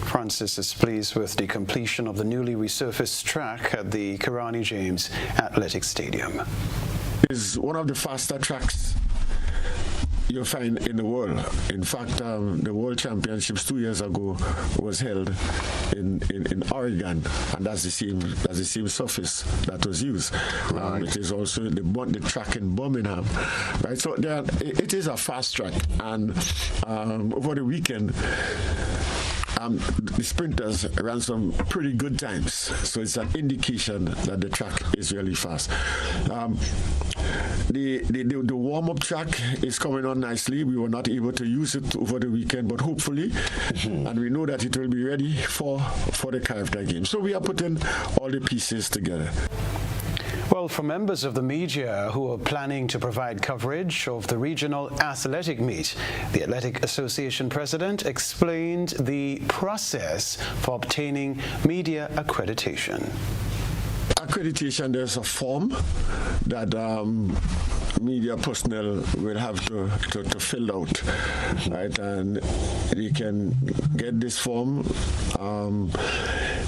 Francis is pleased with the completion of the newly resurfaced track at the Karani James Athletic Stadium. It's one of the faster tracks you'll find in the world. In fact, the World Championships 2 years ago was held in Oregon, and that's the same surface that was used. It is also the track in Birmingham, right? So it is a fast track, and over the weekend, the sprinters ran some pretty good times, so it's an indication that the track is really fast. The warm-up track is coming on nicely. We were not able to use it over the weekend, but hopefully, and we know that it will be ready for the Carifta game. So we are putting all the pieces together. Well, for members of the media who are planning to provide coverage of the regional athletic meet, the Athletic Association president explained the process for obtaining media accreditation. Accreditation, there's a form that media personnel will have to fill out, right? And you can get this form.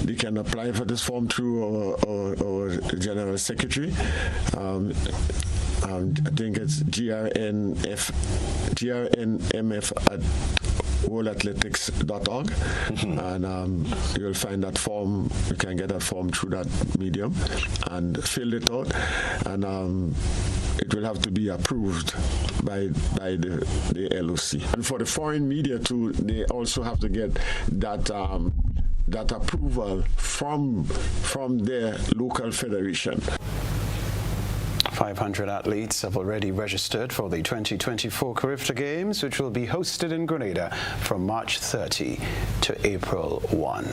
they can apply for this form through our General Secretary. I think it's grnmf@worldathletics.org, and you'll find that form. You can get that form through that medium and fill it out, and it will have to be approved by the LOC. And for the foreign media too, they also have to get that approval from their local federation. 500 athletes have already registered for the 2024 Carifta Games, which will be hosted in Grenada from March 30 to April 1.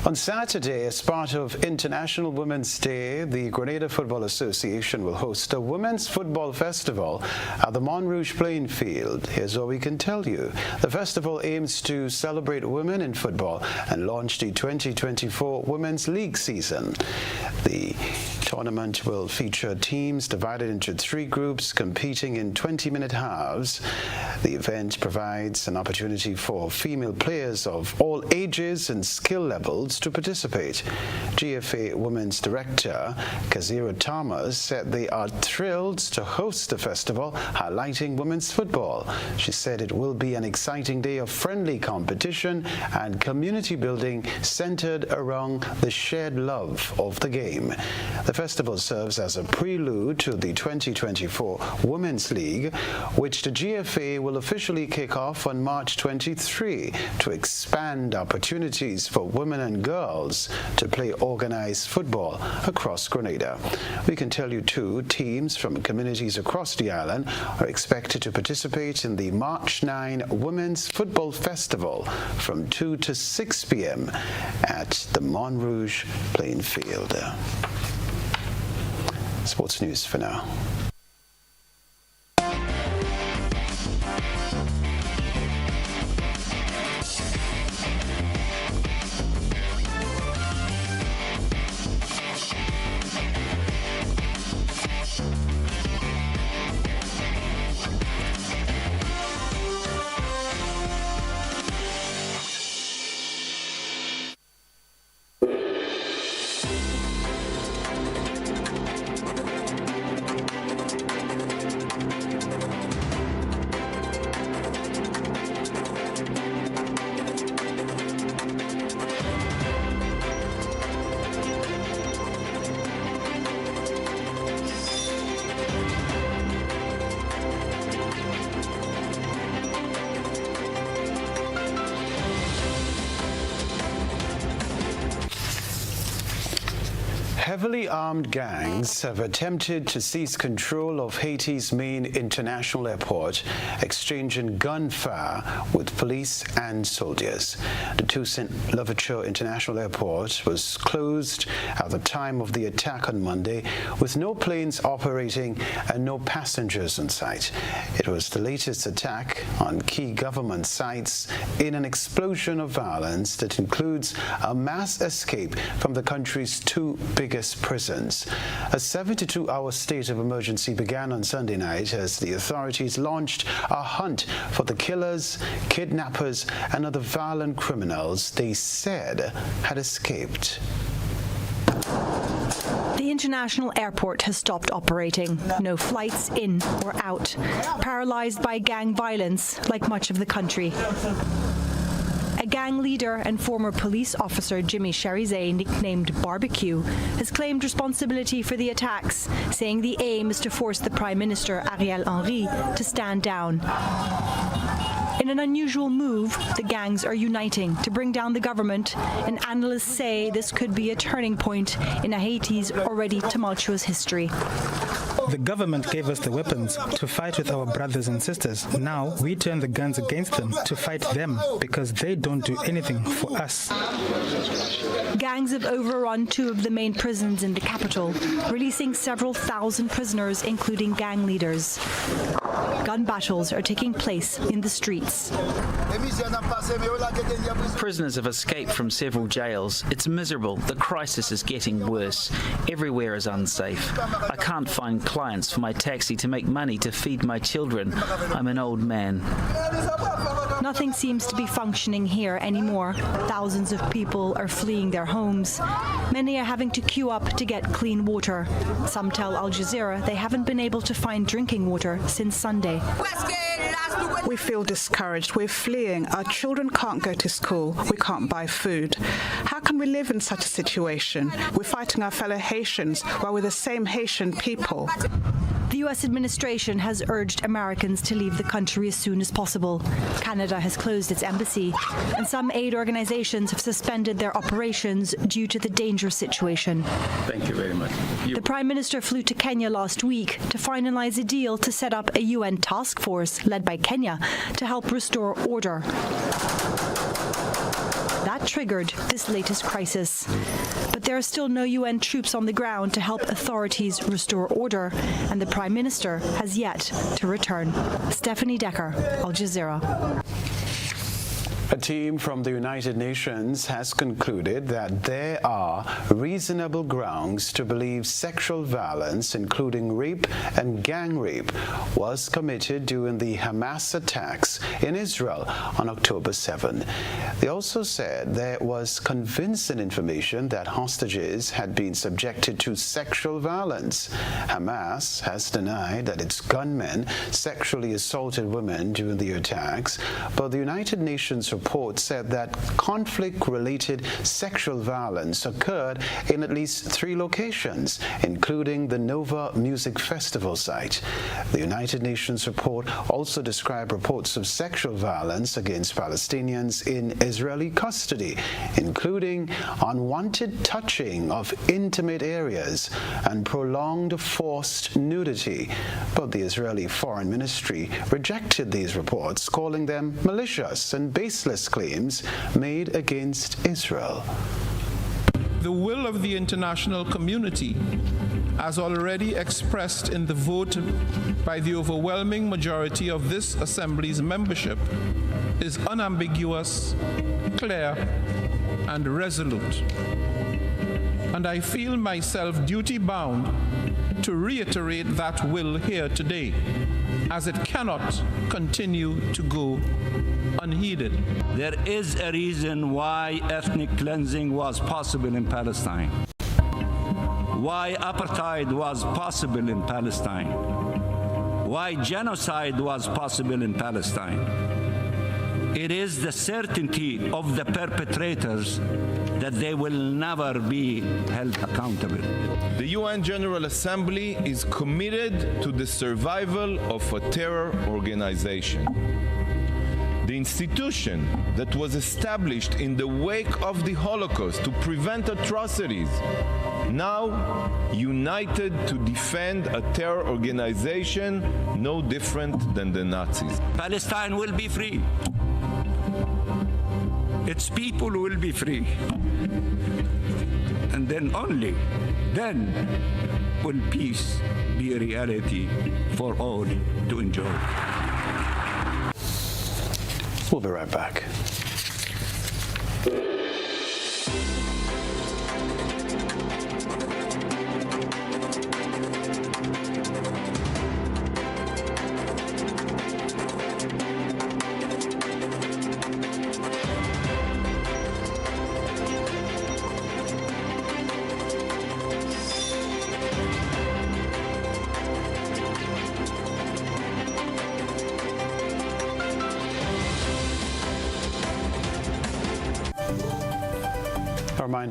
On Saturday, as part of International Women's Day, the Grenada Football Association will host a Women's Football Festival at the Montrouge playing field. Here's what we can tell you. The festival aims to celebrate women in football and launch the 2024 Women's League season. The tournament will feature teams divided into 3 groups competing in 20-minute halves. The event provides an opportunity for female players of all ages and skill levels to participate. GFA Women's Director Kazira Thomas said they are thrilled to host the festival, highlighting women's football. She said it will be an exciting day of friendly competition and community building centered around the shared love of the game. The festival serves as a prelude to the 2024 Women's League, which the GFA will officially kick off on March 23 to expand opportunities for women and girls to play organized football across Grenada. We can tell you too, teams from communities across the island are expected to participate in the March 9 Women's Football Festival from 2 to 6 p.m. at the Montrouge playing field. Sports news for now. Heavily armed gangs have attempted to seize control of Haiti's main international airport, exchanging gunfire with police and soldiers. The Toussaint Louverture International Airport was closed at the time of the attack on Monday, with no planes operating and no passengers in sight. It was the latest attack on key government sites in an explosion of violence that includes a mass escape from the country's 2 biggest prisons. A 72-hour state of emergency began on Sunday night as the authorities launched a hunt for the killers, kidnappers, and other violent criminals they said had escaped. The international airport has stopped operating. No flights in or out. Paralyzed by gang violence like much of the country. A gang leader and former police officer Jimmy Cherizet, nicknamed Barbecue, has claimed responsibility for the attacks, saying the aim is to force the Prime Minister Ariel Henry to stand down. In an unusual move, the gangs are uniting to bring down the government, and analysts say this could be a turning point in Haiti's already tumultuous history. The government gave us the weapons to fight with our brothers and sisters. Now we turn the guns against them to fight them because they don't do anything for us. Gangs have overrun 2 of the main prisons in the capital, releasing several thousand prisoners, including gang leaders. Gun battles are taking place in the streets. Prisoners have escaped from several jails. It's miserable. The crisis is getting worse. Everywhere is unsafe. I can't find clients for my taxi to make money to feed my children. I'm an old man. Nothing seems to be functioning here anymore. Thousands of people are fleeing their homes. Many are having to queue up to get clean water. Some tell Al Jazeera they haven't been able to find drinking water since Sunday. We feel discouraged. We're fleeing. Our children can't go to school. We can't buy food. How can we live in such a situation? We're fighting our fellow Haitians while we're the same Haitian people. The U.S. administration has urged Americans to leave the country as soon as possible. Canada has closed its embassy, and some aid organizations have suspended their operations due to the dangerous situation. Thank you very much. The Prime Minister flew to Kenya last week to finalize a deal to set up a UN task force led by Kenya to help restore order. That triggered this latest crisis. But there are still no UN troops on the ground to help authorities restore order, and the Prime Minister has yet to return. Stephanie Decker, Al Jazeera. A team from the United Nations has concluded that there are reasonable grounds to believe sexual violence, including rape and gang rape, was committed during the Hamas attacks in Israel on October 7. They also said there was convincing information that hostages had been subjected to sexual violence. Hamas has denied that its gunmen sexually assaulted women during the attacks, but the United Nations report said that conflict-related sexual violence occurred in at least 3 locations, including the Nova Music Festival site. The United Nations report also described reports of sexual violence against Palestinians in Israeli custody, including unwanted touching of intimate areas and prolonged forced nudity. But the Israeli Foreign Ministry rejected these reports, calling them malicious and baseless claims made against Israel. The will of the international community, as already expressed in the vote by the overwhelming majority of this Assembly's membership, is unambiguous, clear, and resolute. And I feel myself duty-bound to reiterate that will here today, as it cannot continue to go unheeded. There is a reason why ethnic cleansing was possible in Palestine, why apartheid was possible in Palestine, why genocide was possible in Palestine. It is the certainty of the perpetrators that they will never be held accountable. The UN General Assembly is committed to the survival of a terror organization. The institution that was established in the wake of the Holocaust to prevent atrocities, now united to defend a terror organization no different than the Nazis. Palestine will be free. Its people will be free. And then only then will peace be a reality for all to enjoy. We'll be right back.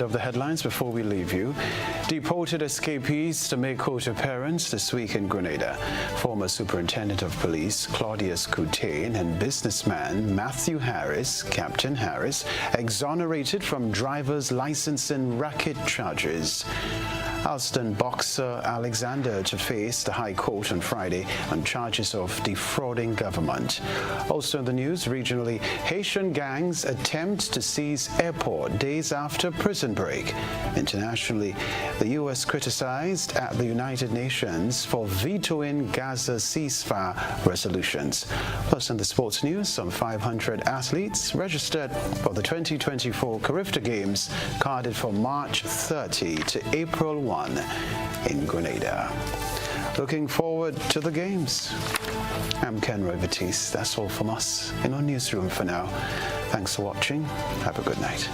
Of the headlines before we leave you. Deported escapees to make court appearance this week in Grenada. Former Superintendent of Police Claudius Coutain and businessman Matthew Harris, Captain Harris, exonerated from driver's license and racket charges. Alston boxer Alexander to face the High Court on Friday on charges of defrauding government. Also in the news, regionally, Haitian gangs attempt to seize airport days after prison break. Internationally, the U.S. criticized at the United Nations for vetoing Gaza ceasefire resolutions. Plus, in the sports news, some 500 athletes registered for the 2024 Carifta Games, carded for March 30 to April 1 in Grenada. Looking forward to the games. I'm Kenroy, Baptiste. That's all from us in our newsroom for now. Thanks for watching. Have a good night.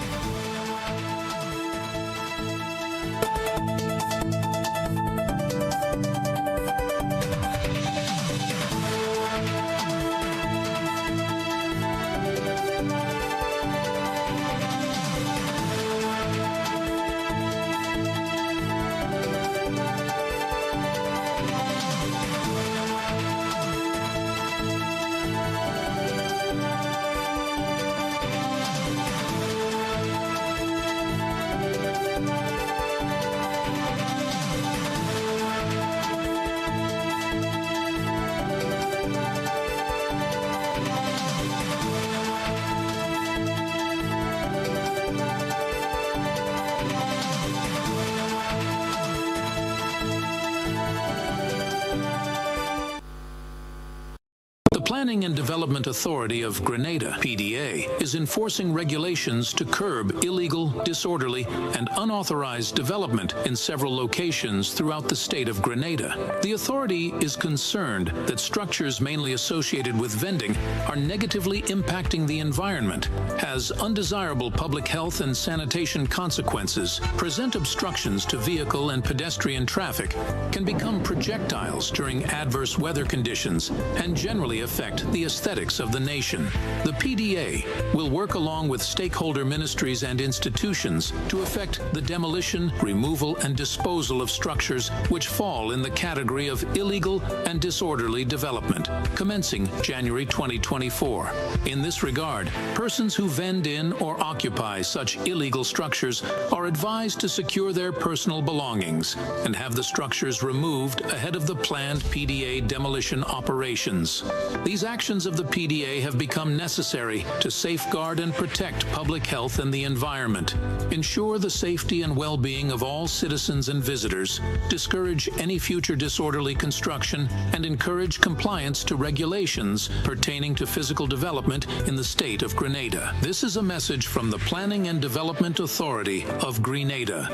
Planning and Development Authority of Grenada, PDA, is enforcing regulations to curb illegal, disorderly, and unauthorized development in several locations throughout the state of Grenada. The authority is concerned that structures mainly associated with vending are negatively impacting the environment, has undesirable public health and sanitation consequences, present obstructions to vehicle and pedestrian traffic, can become projectiles during adverse weather conditions, and generally affect the aesthetics of the nation. The PDA will work along with stakeholder ministries and institutions to effect the demolition, removal, and disposal of structures which fall in the category of illegal and disorderly development, commencing January 2024. In this regard, persons who vend in or occupy such illegal structures are advised to secure their personal belongings and have the structures removed ahead of the planned PDA demolition operations. These actions of the PDA have become necessary to safeguard and protect public health and the environment, ensure the safety and well-being of all citizens and visitors, discourage any future disorderly construction, and encourage compliance to regulations pertaining to physical development in the state of Grenada. This is a message from the Planning and Development Authority of Grenada.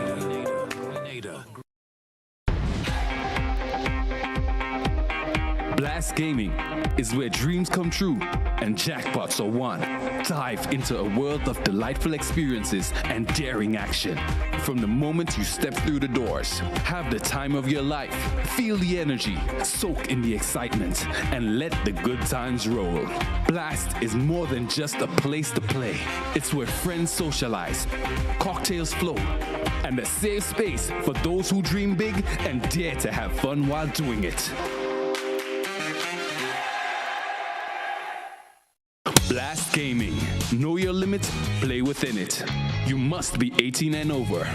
Blast Gaming is where dreams come true and jackpots are won. Dive into a world of delightful experiences and daring action. From the moment you step through the doors, have the time of your life, feel the energy, soak in the excitement, and let the good times roll. Blast is more than just a place to play. It's where friends socialize, cocktails flow, and a safe space for those who dream big and dare to have fun while doing it. Blast Gaming. Know your limits, play within it. You must be 18 and over.